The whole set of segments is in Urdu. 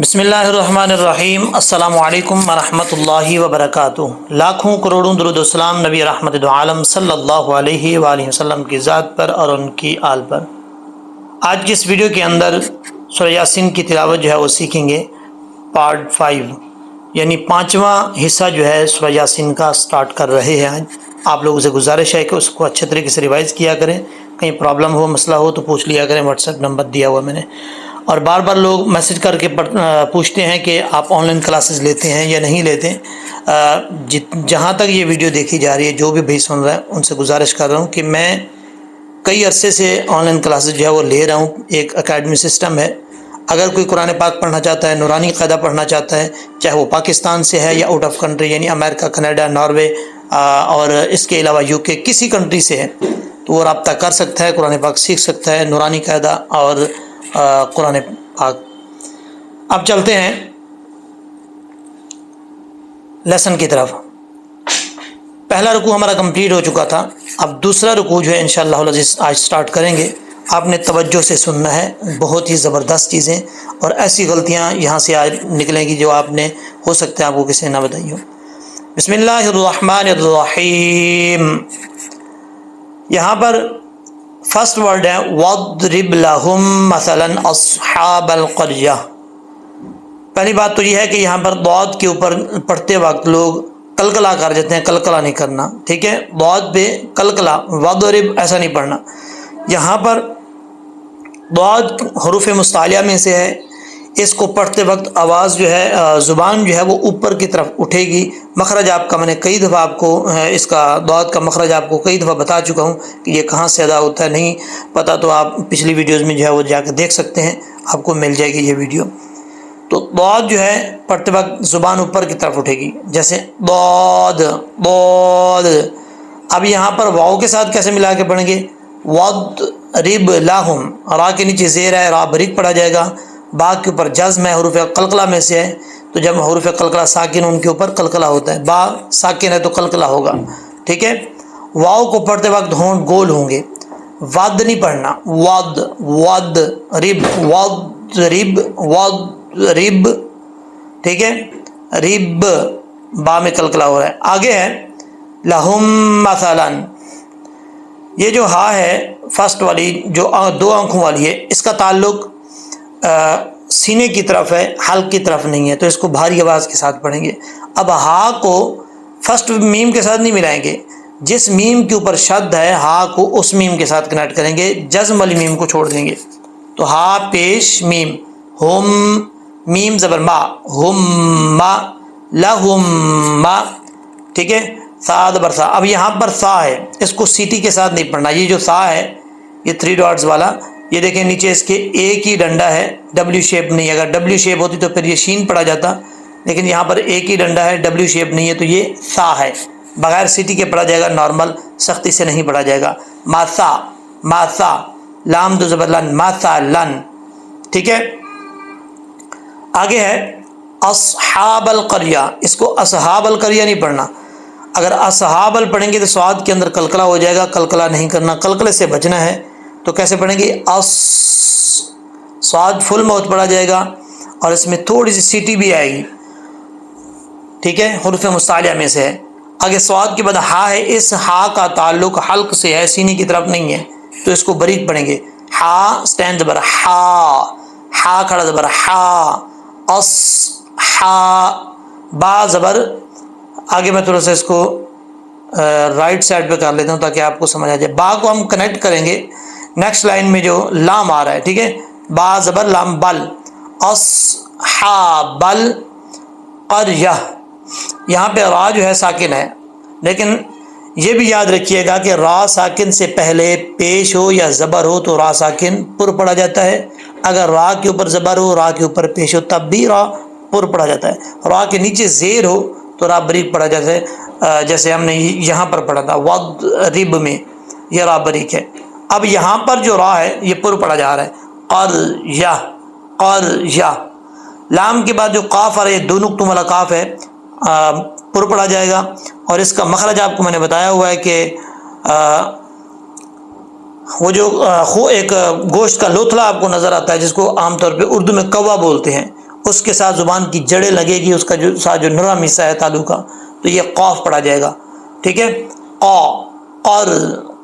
بسم اللہ الرحمن الرحیم۔ السلام علیکم ورحمۃ اللہ وبرکاتہ۔ لاکھوں کروڑوں درود و سلام نبی رحمت دو عالم صلی اللہ علیہ وآلہ وسلم کی ذات پر اور ان کی آل پر۔ آج کی اس ویڈیو کے اندر سورہ یاسین کی تلاوت جو ہے وہ سیکھیں گے، پارٹ 5 یعنی 5واں حصہ جو ہے سورہ یاسین کا سٹارٹ کر رہے ہیں۔ آپ لوگوں سے گزارش ہے کہ اس کو اچھے طریقے سے ریوائز کیا کریں، کہیں پرابلم ہو مسئلہ ہو تو پوچھ لیا کریں، واٹس ایپ نمبر دیا ہوا میں نے۔ اور بار بار لوگ میسج کر کے پوچھتے ہیں کہ آپ آن لائن کلاسز لیتے ہیں یا نہیں لیتے۔ جہاں تک یہ ویڈیو دیکھی جا رہی ہے، جو بھی بھائی سن رہا ہے ان سے گزارش کر رہا ہوں کہ میں کئی عرصے سے آن لائن کلاسز جو ہے وہ لے رہا ہوں۔ ایک اکیڈمی سسٹم ہے، اگر کوئی قرآن پاک پڑھنا چاہتا ہے، نورانی قاعدہ پڑھنا چاہتا ہے، چاہے وہ پاکستان سے ہے یا آؤٹ آف کنٹری یعنی امریکہ، کینیڈا، ناروے اور اس کے علاوہ یو کے کسی کنٹری سے ہے، تو وہ رابطہ کر سکتا ہے، قرآن پاک سیکھ سکتا ہے، نورانی قاعدہ اور قرآن پاک۔ اب چلتے ہیں لیسن کی طرف۔ پہلا رکوع ہمارا کمپلیٹ ہو چکا تھا، اب دوسرا رکوع جو ہے انشاءاللہ العزیز آج سٹارٹ کریں گے۔ آپ نے توجہ سے سننا ہے، بہت ہی زبردست چیزیں اور ایسی غلطیاں یہاں سے آج نکلیں گی جو آپ نے ہو سکتا ہے آپ کو کسی نے نہ بتائی ہو۔ بسم اللہ الرحمن الرحیم۔ یہاں پر فرسٹ ورڈ ہے وَاضْرِبْ لَهُمْ مَثَلًا أَصْحَابَ الْقَرْيَةِ۔ پہلی بات تو یہ ہے کہ یہاں پر ضاد کے اوپر پڑھتے وقت لوگ قلقلہ کر جاتے ہیں، قلقلہ نہیں کرنا، ٹھیک ہے؟ ضاد پہ قلقلہ، وَاضْرِبْ ایسا نہیں پڑھنا۔ یہاں پر ضاد حروف مستعلیہ میں سے ہے، اس کو پڑھتے وقت آواز جو ہے، زبان جو ہے وہ اوپر کی طرف اٹھے گی۔ مخرج آپ کا میں نے کئی دفعہ آپ کو اس کا ضاد کا مخرج آپ کو کئی دفعہ بتا چکا ہوں کہ یہ کہاں سے ادا ہوتا ہے، نہیں پتہ تو آپ پچھلی ویڈیوز میں جو ہے وہ جا کے دیکھ سکتے ہیں، آپ کو مل جائے گی یہ ویڈیو۔ تو ضاد جو ہے پڑھتے وقت زبان اوپر کی طرف اٹھے گی، جیسے ضاد ضاد۔ اب یہاں پر واؤ کے ساتھ کیسے ملا کے پڑھیں گے؟ وَاضْرِبْ لَهُمْ، را کے نیچے زیر ہے، را بریک پڑھا جائے گا، با کے اوپر جزم ہے، حروف قلقلہ میں سے ہے، تو جب حروف قلقلہ ساکن ان کے اوپر قلقلہ ہوتا ہے، با ساکن ہے تو قلقلہ ہوگا، ٹھیک ہے؟ واؤ کو پڑھتے وقت ہونٹ گول ہوں گے، واد نہیں پڑھنا، واد واد رب، واد رب واد رب، ٹھیک ہے؟ رب با میں قلقلہ ہو رہا ہے۔ آگے ہے لہم مثلا، یہ جو ہا ہے فرسٹ والی جو دو آنکھوں والی ہے، اس کا تعلق سینے کی طرف ہے، حلق کی طرف نہیں ہے، تو اس کو بھاری آواز کے ساتھ پڑھیں گے۔ اب ہا کو فرسٹ میم کے ساتھ نہیں ملائیں گے، جس میم کے اوپر شد ہے ہا کو اس میم کے ساتھ کنیکٹ کریں گے، جزم والی میم کو چھوڑ دیں گے۔ تو ہا پیش میم، ہم میم زبر ما، ہم ما لہم ما، ٹھیک ہے؟ سا زبر سا۔ اب یہاں پر سا ہے، اس کو سیٹی کے ساتھ نہیں پڑھنا۔ یہ جو سا ہے، یہ 3 ڈاٹس والا، یہ دیکھیں نیچے اس کے ایک ہی ڈنڈا ہے، ڈبلیو شیپ نہیں۔ اگر ڈبلیو شیپ ہوتی تو پھر یہ شین پڑا جاتا، لیکن یہاں پر ایک ہی ڈنڈا ہے، ڈبلیو شیپ نہیں ہے، تو یہ سا ہے، بغیر سیٹی کے پڑھا جائے گا، نارمل سختی سے نہیں پڑھا جائے گا۔ ماسا ماسا، لام دو زبر لن، ماسا لن، ٹھیک ہے؟ آگے ہے اصحاب القریہ، اس کو اصحاب القریہ نہیں پڑھنا۔ اگر اصحاب ال پڑھیں گے تو سواد کے اندر قلقلہ ہو جائے گا، قلقلہ نہیں کرنا، قلقلے سے بچنا ہے۔ تو کیسے پڑھیں گے؟ سواد فل موت پڑھا جائے گا اور اس میں تھوڑی سی سیٹی بھی آئے گی، ٹھیک ہے؟ حروف مستعلیہ میں سے ہے۔ آگے سواد کے بعد ہا ہے، اس ہا کا تعلق حلق سے ہے، سینے کی طرف نہیں ہے، تو اس کو باریک پڑھیں گے۔ ہا سٹینڈ زبر ہا، ہا کھڑا زبر ہا، اس ہا، با زبر، آگے میں تھوڑا سا اس کو رائٹ سائڈ پہ کر لیتا ہوں تاکہ آپ کو سمجھ آ جائے۔ با کو ہم کنیکٹ کریں گے نیکسٹ لائن میں جو لام آ رہا ہے، ٹھیک ہے؟ با زبر لام بل، اصحاب القریہ، یہاں پہ را جو ہے ساکن ہے، لیکن یہ بھی یاد رکھیے گا کہ را ساکن سے پہلے پیش ہو یا زبر ہو تو را ساکن پر پڑھا جاتا ہے، اگر را کے اوپر زبر ہو، را کے اوپر پیش ہو تب بھی را پر پڑھا جاتا ہے، را کے نیچے زیر ہو تو را بریک پڑھا جاتا ہے، جیسے ہم نے یہاں پر پڑھا تھا وَاضْرِبْ میں، یہ را بریک ہے۔ اب یہاں پر جو را ہے یہ پر پڑھا جا رہا ہے، قریہ قریہ، لام کے بعد جو قاف آ رہا ہے، دو نقطوں والا قاف ہے، پر پڑھا جائے گا، اور اس کا مخرج آپ کو میں نے بتایا ہوا ہے کہ وہ جو ایک گوشت کا لوتھڑا آپ کو نظر آتا ہے جس کو عام طور پہ اردو میں کوا بولتے ہیں، اس کے ساتھ زبان کی جڑیں لگے گی، اس کا جو ساتھ جو نرم حصہ ہے تالو کا، تو یہ قاف پڑھا جائے گا، ٹھیک ہے۔ قر،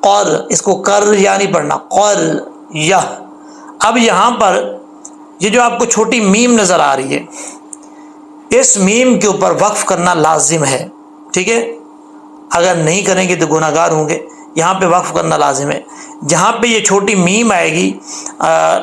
قر، اس کو کر یا نہیں پڑھنا، قر یا۔ اب یہاں پر یہ جو آپ کو چھوٹی میم نظر آ رہی ہے، اس میم کے اوپر وقف کرنا لازم ہے، ٹھیک ہے۔ اگر نہیں کریں گے تو گناہ گار ہوں گے، یہاں پہ وقف کرنا لازم ہے۔ جہاں پہ یہ چھوٹی میم آئے گی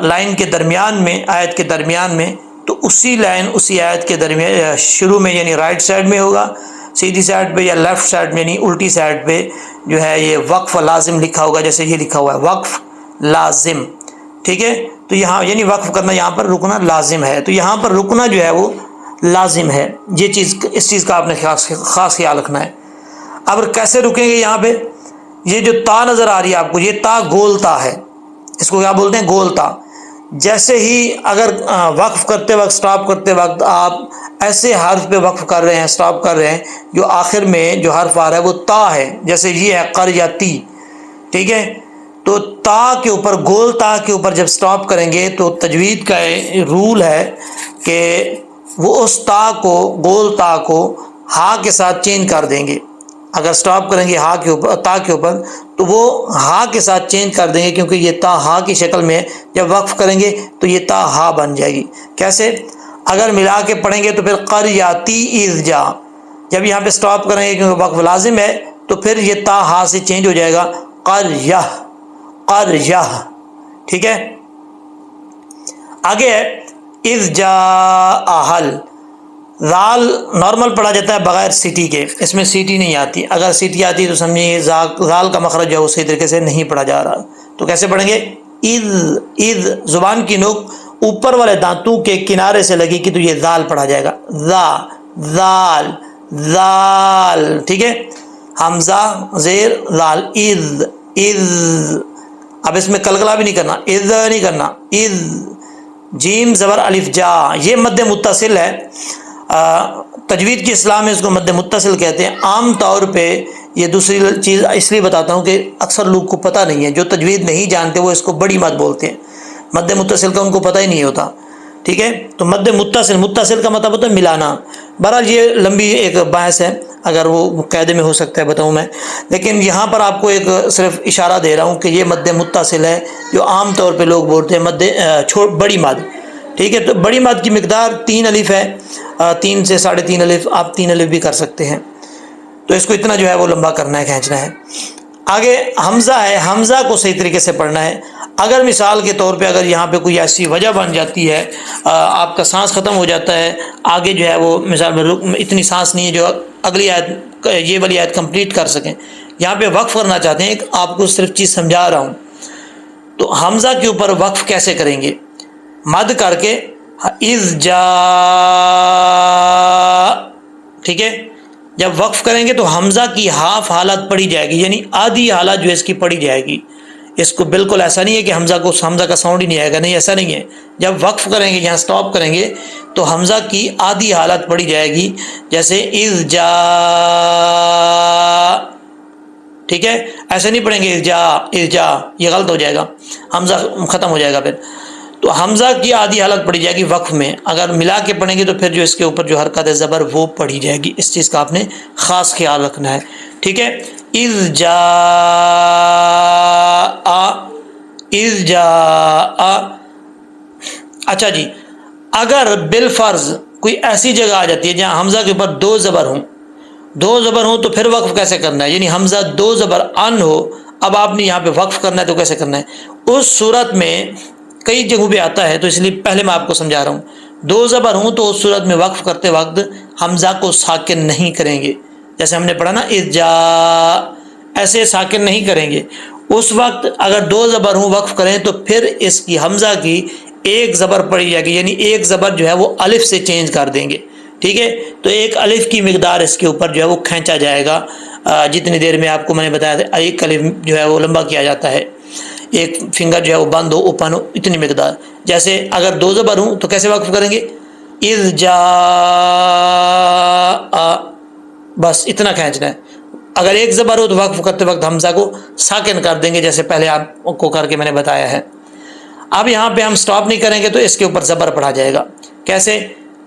لائن کے درمیان میں، آیت کے درمیان میں، تو اسی لائن اسی آیت کے درمیان شروع میں یعنی رائٹ سائڈ میں ہوگا، سیدھی سائڈ پہ یا لیفٹ سائڈ میں یعنی الٹی سائڈ پہ جو ہے یہ وقف لازم لکھا ہوگا، جیسے یہ لکھا ہوا ہے وقف لازم، ٹھیک ہے۔ تو یہاں یعنی وقف کرنا، یہاں پر رکنا لازم ہے، تو یہاں پر رکنا جو ہے وہ لازم ہے، یہ چیز، اس چیز کا آپ نے خاص خیال رکھنا ہے۔ اب کیسے رکیں گے؟ یہاں پہ یہ جو تا نظر آ رہی ہے آپ کو، یہ تا گول تا ہے، اس کو کیا بولتے ہیں؟ گول تا۔ جیسے ہی اگر وقف کرتے وقت، سٹاپ کرتے وقت آپ ایسے حرف پہ وقف کر رہے ہیں، سٹاپ کر رہے ہیں، جو آخر میں جو حرف آ رہا ہے وہ تا ہے، جیسے یہ ہے قر یا تی، ٹھیک ہے۔ تو تا کے اوپر، گول تا کے اوپر جب سٹاپ کریں گے تو تجوید کا رول ہے کہ وہ اس تا کو، گول تا کو ہا کے ساتھ چینج کر دیں گے۔ اگر سٹاپ کریں گے ہا کے اوپر، تا کے اوپر، تو وہ ہا کے ساتھ چینج کر دیں گے، کیونکہ یہ تا ہا کی شکل میں ہے۔ جب وقف کریں گے تو یہ تا ہا بن جائے گی۔ کیسے؟ اگر ملا کے پڑھیں گے تو پھر قریاتی اذ جا، جب یہاں پہ سٹاپ کریں گے کیونکہ وقف لازم ہے، تو پھر یہ تا ہا سے چینج ہو جائے گا، قریہ، قریہ، ٹھیک ہے۔ آگے ہے اذ جاء اہل، زال نارمل پڑھا جاتا ہے بغیر سیٹی کے، اس میں سیٹی نہیں آتی، اگر سیٹی آتی تو سمجھیے زال کا مخرج جو ہے وہ صحیح طریقے سے نہیں پڑھا جا رہا، تو کیسے پڑھیں گے؟ اذ، اذ زبان کی نوک اوپر والے دانتوں کے کنارے سے لگے گی تو یہ زال پڑھا جائے گا، ذا، زال، زال، ٹھیک ہے۔ حمزہ زیر زال، اذ، اذ۔ اب اس میں قلقلہ بھی نہیں کرنا، اذ نہیں کرنا، اذ، جیم زبر الف جا، یہ مد متصل ہے، تجوید کی اصطلاح میں اس کو مد متصل کہتے ہیں۔ عام طور پہ یہ دوسری چیز اس لیے بتاتا ہوں کہ اکثر لوگ کو پتہ نہیں ہے، جو تجوید نہیں جانتے وہ اس کو بڑی مد بولتے ہیں، مد متصل کا ان کو پتہ ہی نہیں ہوتا، ٹھیک ہے۔ تو مد متصل، متصل کا مطلب ہوتا ہے ملانا۔ بہرحال یہ لمبی ایک بحث ہے، اگر وہ قاعدے میں ہو سکتا ہے بتاؤں میں، لیکن یہاں پر آپ کو ایک صرف اشارہ دے رہا ہوں کہ یہ مد متصل ہے جو عام طور پہ لوگ بولتے ہیں مد بڑی مد، ٹھیک ہے۔ تو بڑی مد کی مقدار 3 الف ہے، 3 سے 3.5 الف، آپ 3 الف بھی کر سکتے ہیں، تو اس کو اتنا جو ہے وہ لمبا کرنا ہے، کھینچنا ہے۔ آگے حمزہ ہے، حمزہ کو صحیح طریقے سے پڑھنا ہے۔ اگر مثال کے طور پہ اگر یہاں پہ کوئی ایسی وجہ بن جاتی ہے، آپ کا سانس ختم ہو جاتا ہے، آگے جو ہے وہ مثال میں اتنی سانس نہیں ہے جو اگلی آیت، یہ والی آیت کمپلیٹ کر سکیں، یہاں پہ وقف کرنا چاہتے ہیں، آپ کو صرف چیز سمجھا رہا ہوں۔ تو حمزہ کے اوپر وقف کیسے کریں گے؟ مد کر کے اذ جاء، ٹھیک ہے۔ جب وقف کریں گے تو حمزہ کی ہاف حالت پڑھی جائے گی، یعنی آدھی حالت جو اس کی پڑھی جائے گی۔ اس کو بالکل ایسا نہیں ہے کہ حمزہ کا ساؤنڈ ہی نہیں آئے گا، نہیں، ایسا نہیں ہے۔ جب وقف کریں گے، یہاں سٹاپ کریں گے تو حمزہ کی آدھی حالت پڑھی جائے گی، جیسے اذ جاء، ٹھیک ہے۔ ایسے نہیں پڑھیں گے اذ جاء، اذ جاء، یہ غلط ہو جائے گا، حمزہ ختم ہو جائے گا پھر۔ تو حمزہ کی آدھی حالت پڑھی جائے گی وقف میں، اگر ملا کے پڑھیں گے تو پھر جو اس کے اوپر جو حرکت ہے زبر وہ پڑھی جائے گی، اس چیز کا آپ نے خاص خیال رکھنا ہے، ٹھیک ہے۔ اذ جاء، اذ جاء۔ اچھا جی، اگر بالفرض کوئی ایسی جگہ آ جاتی ہے جہاں حمزہ کے اوپر 2 زبر ہوں تو پھر وقف کیسے کرنا ہے؟ یعنی حمزہ 2 زبر ان ہو، اب آپ نے یہاں پہ وقف کرنا ہے تو کیسے کرنا ہے؟ اس صورت میں کئی جگہوں پہ آتا ہے، تو اس لیے پہلے میں آپ کو سمجھا رہا ہوں۔ 2 زبر ہوں تو اس صورت میں وقف کرتے وقت حمزہ کو ساکن نہیں کریں گے، جیسے ہم نے پڑھا نا اذ جاء، ایسے ساکن نہیں کریں گے۔ اس وقت اگر 2 زبر ہوں وقف کریں تو پھر اس کی حمزہ کی 1 زبر پڑھی جائے گی، یعنی 1 زبر جو ہے وہ الف سے چینج کر دیں گے، ٹھیک ہے۔ تو 1 الف کی مقدار اس کے اوپر جو ہے وہ کھینچا جائے گا، جتنی دیر میں آپ کو میں نے بتایا تھا 1 الف جو ہے وہ لمبا کیا جاتا ہے، 1 فنگر جو ہے وہ بند ہو، اوپن ہو، اتنی مقدار۔ جیسے اگر 2 زبر ہوں تو کیسے وقف کریں گے؟ اذ جاء، بس اتنا کھینچنا ہے۔ اگر 1 زبر ہو تو وقف کرتے وقت حمزہ کو ساکن کر دیں گے، جیسے پہلے آپ کو کر کے میں نے بتایا ہے۔ اب یہاں پہ ہم سٹاپ نہیں کریں گے تو اس کے اوپر زبر پڑھا جائے گا، کیسے؟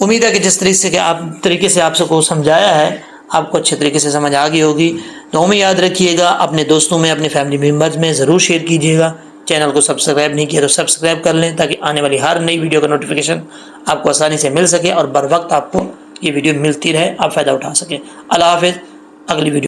امید ہے کہ جس طریقے سے آپ سب کو سمجھایا ہے آپ کو اچھے طریقے سے سمجھ آ گئی ہوگی. تو میں یاد رکھیے گا، اپنے دوستوں میں، اپنے فیملی ممبرز میں ضرور شیئر کیجیے گا. چینل کو سبسکرائب نہیں کیا تو سبسکرائب کر لیں تاکہ آنے والی ہر نئی ویڈیو کا نوٹیفیکیشن آپ کو آسانی سے مل سکے اور بر وقت آپ کو یہ ویڈیو ملتی رہے، آپ فائدہ اٹھا سکیں. اللہ حافظ. اگلی ویڈیو